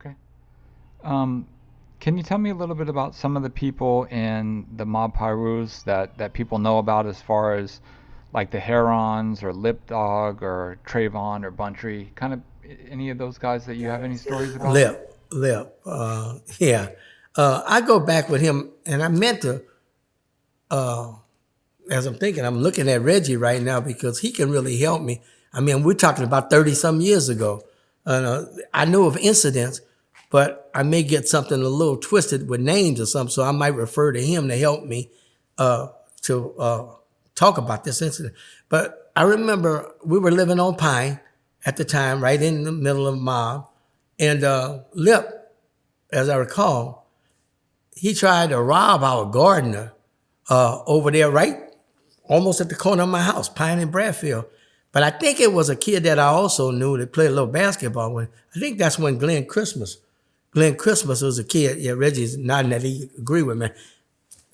Okay. Um, can you tell me a little bit about some of the people in the mob Pyrus that people know about as far as like the Herons or Lip Dog or Trayvon or Bountry? Kind of any of those guys that you have any stories about? Yeah. I go back with him, and I meant to. As I'm thinking, I'm looking at Reggie right now because he can really help me. I mean, we're talking about 30 some years ago. I know of incidents, but I may get something a little twisted with names or something, so I might refer to him to help me uh, to talk about this incident. But I remember we were living on Pine at the time, right in the middle of mob, and Lip, as I recall, he tried to rob our gardener over there, right almost at the corner of my house, Pine and Bradfield. But I think it was a kid that I also knew that played a little basketball with. I think that's when Glenn Christmas was a kid. Yeah, Reggie's nodding that he agree with me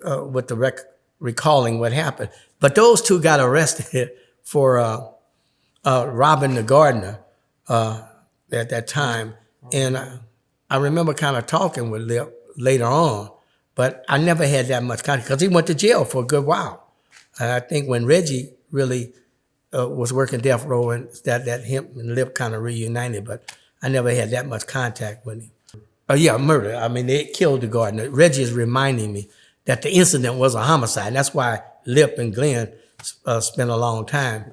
with the recalling what happened. But those two got arrested for robbing the gardener at that time. And I remember kind of talking with Lip later on, but I never had that much contact because he went to jail for a good while. And I think when Reggie really was working death row, and that him and Lip kind of reunited, but I never had that much contact with him. Oh yeah, murder. I mean, they killed the gardener. Reggie is reminding me that the incident was a homicide. That's why Lip and Glenn spent a long time.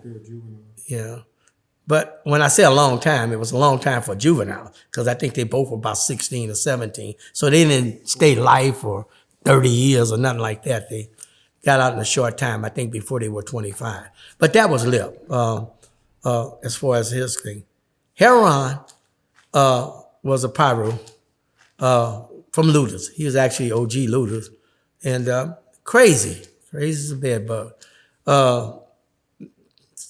Yeah. But when I say a long time, it was a long time for juvenile because I think they both were about 16 or 17. So they didn't stay life for 30 years or nothing like that. They got out in a short time, I think before they were 25. But that was Lip as far as his thing. Heron was a pyro from Looters. He was actually OG Looters. And crazy as a bed bug.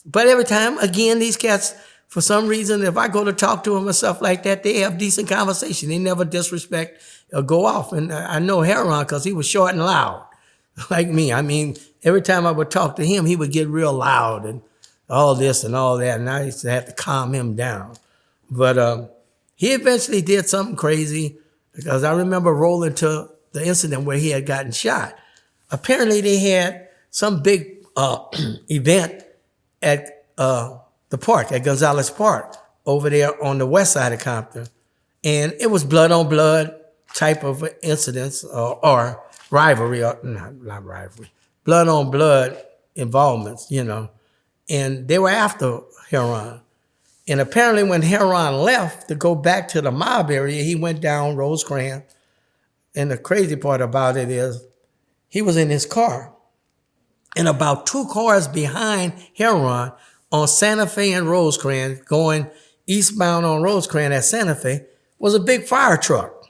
But every time, again, these cats, for some reason, if I go to talk to them and stuff like that, they have decent conversation. They never disrespect or go off. And I know Heron because he was short and loud, like me. I mean, every time I would talk to him, he would get real loud and all this and all that. And I used to have to calm him down. But he eventually did something crazy because I remember rolling to the incident where he had gotten shot. Apparently, they had some big event at the park, at Gonzalez Park, over there on the west side of Compton. And it was blood on blood type of incidents or rivalry, or not rivalry, blood on blood involvements, you know. And they were after Heron. And apparently when Heron left to go back to the mob area, he went down Rosecrans. And the crazy part about it is he was in his car. And about 2 cars behind Heron on Santa Fe and Rosecrans, going eastbound on Rosecrans at Santa Fe, was a big fire truck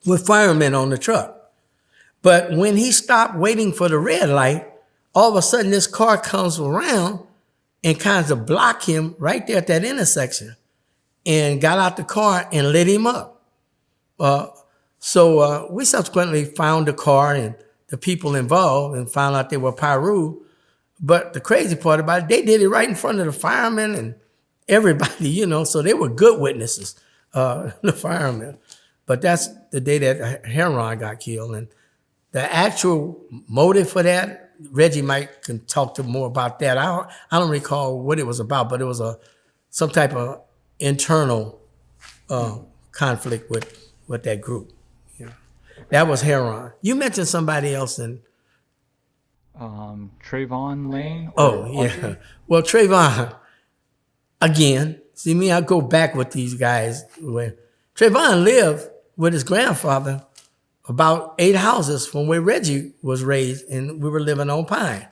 with firemen on the truck. But when he stopped waiting for the red light, all of a sudden this car comes around and kind of blocked him right there at that intersection and got out the car and lit him up. So we subsequently found the car and the people involved and found out they were Pyru. But the crazy part about it, they did it right in front of the firemen and everybody, you know, so they were good witnesses, the firemen. But that's the day that Heron got killed. And the actual motive for that, Reggie might can talk to more about that. I don't recall what it was about, but it was some type of internal conflict with that group. Yeah. That was Heron. You mentioned somebody else in. Trevon Lane or Oh, yeah. Well, Trayvon, again, see me, I go back with these guys. Where Trayvon lived with his grandfather about 8 houses from where Reggie was raised, and we were living on Pine.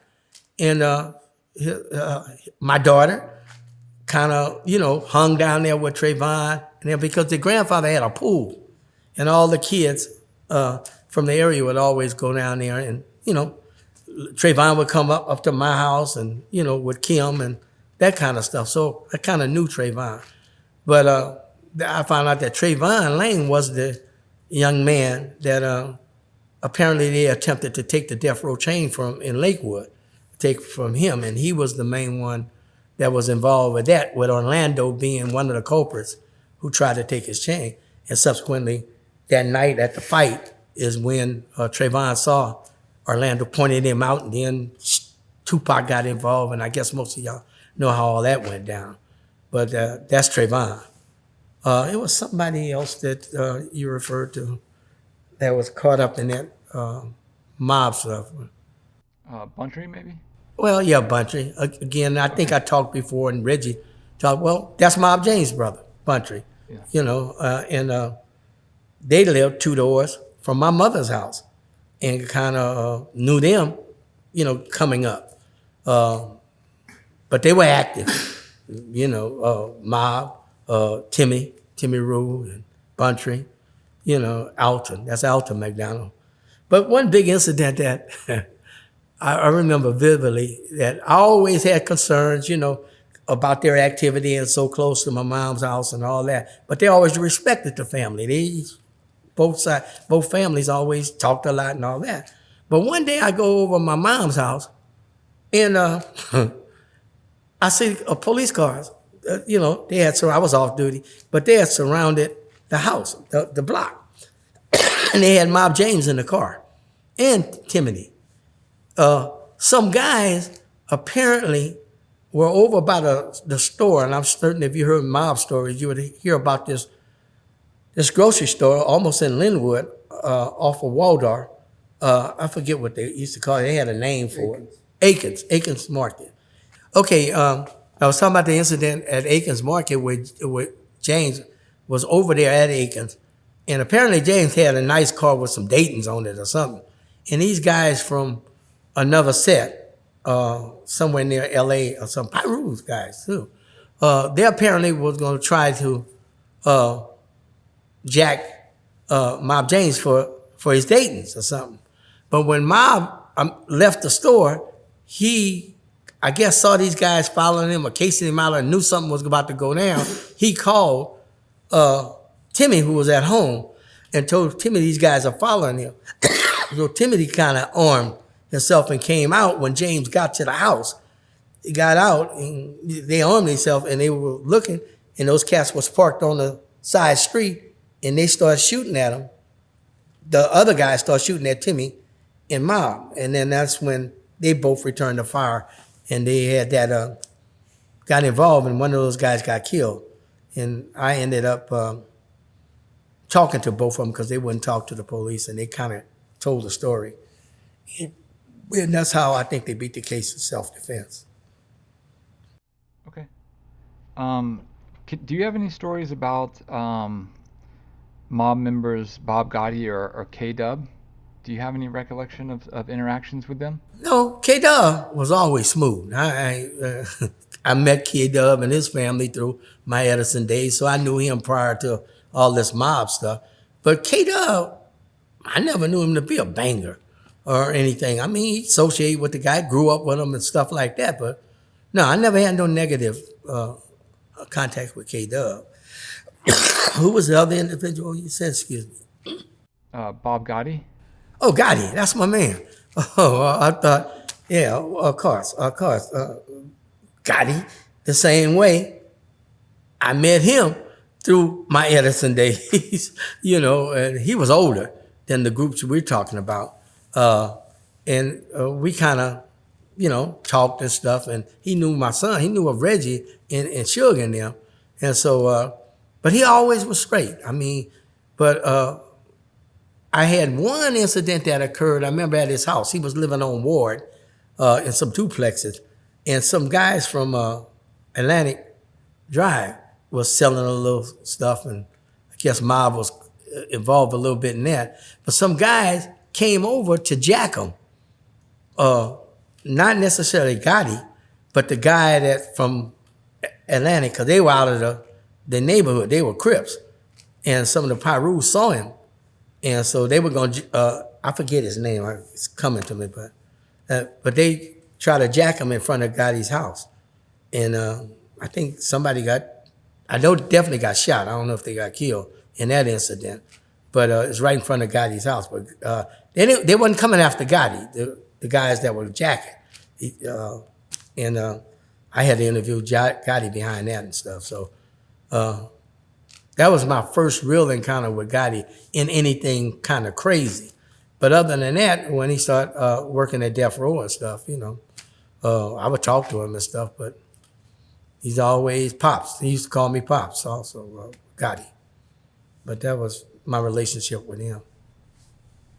And my daughter kind of, you know, hung down there with Trayvon, and then because the grandfather had a pool, and all the kids from the area would always go down there, and, you know, Trayvon would come up to my house and, you know, with Kim and that kind of stuff. So I kind of knew Trayvon. But I found out that Trevon Lane was the young man that apparently they attempted to take the death row chain from in Lakewood, take from him. And he was the main one that was involved with that, with Orlando being one of the culprits who tried to take his chain. And subsequently, that night at the fight is when Trevon saw Orlando, pointed him out, and then Tupac got involved, and I guess most of y'all know how all that went down. But that's Trevon. It was somebody else that you referred to that was caught up in that mob stuff. Bountry, maybe? Well, yeah, Bountry. Again, I think I talked before, and Reggie talked. Well, that's Mob James' brother, Bountry. Yeah. You know, and they lived 2 doors from my mother's house, and kind of knew them, you know, coming up. But they were active. You know, Mob, Timmy Ru, and Bountry. You know, Alton. That's Alton McDonald. But one big incident that I remember vividly, that I always had concerns, you know, about their activity and so close to my mom's house and all that. But they always respected the family. Both families always talked a lot and all that. But one day I go over my mom's house, and I see police cars. You know, I was off duty, but they had surrounded the house, the block. And they had Mob James in the car, and Timothy. Some guys apparently were over by the store, and I'm certain if you heard mob stories, you would hear about this grocery store almost in Linwood, off of Waldorf. I forget what they used to call it. They had a name for it. Akins Market. Okay, I was talking about the incident at Akins Market where James was over there at Akins, and apparently James had a nice car with some Daytons on it or something. And these guys from another set, somewhere near L.A. or some Pirus guys too, they apparently was going to try to jack Mob James for his Daytons or something. But when Mob left the store, he, I guess, saw these guys following him or casing him out or knew something was about to go down. He called Timmy, who was at home, and told Timmy these guys are following him. So Timothy kind of armed himself and came out when James got to the house. He got out and they armed themselves and they were looking, and those cats was parked on the side street, and they started shooting at him. The other guys started shooting at Timmy and Mob, and then that's when they both returned the fire, and they had that got involved, and one of those guys got killed. And I ended up talking to both of them because they wouldn't talk to the police, and they kind of told the story. And that's how I think they beat the case of self-defense. Okay. Do you have any stories about mob members Bib Gotti or K-Dub? Do you have any recollection of interactions with them? No, K-Dub was always smooth. I met K-Dub and his family through my Edison days, so I knew him prior to all this mob stuff. But K-Dub, I never knew him to be a banger or anything. I mean, he associated with the guy, grew up with him and stuff like that. But no, I never had no negative contact with K-Dub. Who was the other individual you said? Excuse me. Bib Gotti? Oh, Gotti, that's my man. Oh, I thought, yeah, of course. Gotti, the same way. I met him through my Edison days, you know, and he was older than the groups we're talking about. And we kind of, you know, talked and stuff, and he knew my son. He knew of Reggie and Suge and them. And so, but he always was straight. I mean, but I had one incident that occurred. I remember at his house. He was living on Ward in some duplexes, and some guys from Atlantic Drive was selling a little stuff, and I guess Mob was involved a little bit in that. But some guys came over to jack him. Not necessarily Gotti, but the guy that from Atlantic, because they were out of the neighborhood. They were Crips. And some of the Pirus saw him. And so they were going to, I forget his name, it's coming to me, but they tried to jack him in front of Gotti's house. And I think definitely got shot. I don't know if they got killed in that incident, but it's right in front of Gotti's house. But they wasn't coming after Gotti, the guys that were jacking. And I had to interview Gotti behind that and stuff. So That was my first real encounter with Gotti in anything kind of crazy. But other than that, when he started working at Death Row and stuff, I would talk to him and stuff, but he's always Pops. He used to call me Pops also, Gotti. But that was my relationship with him.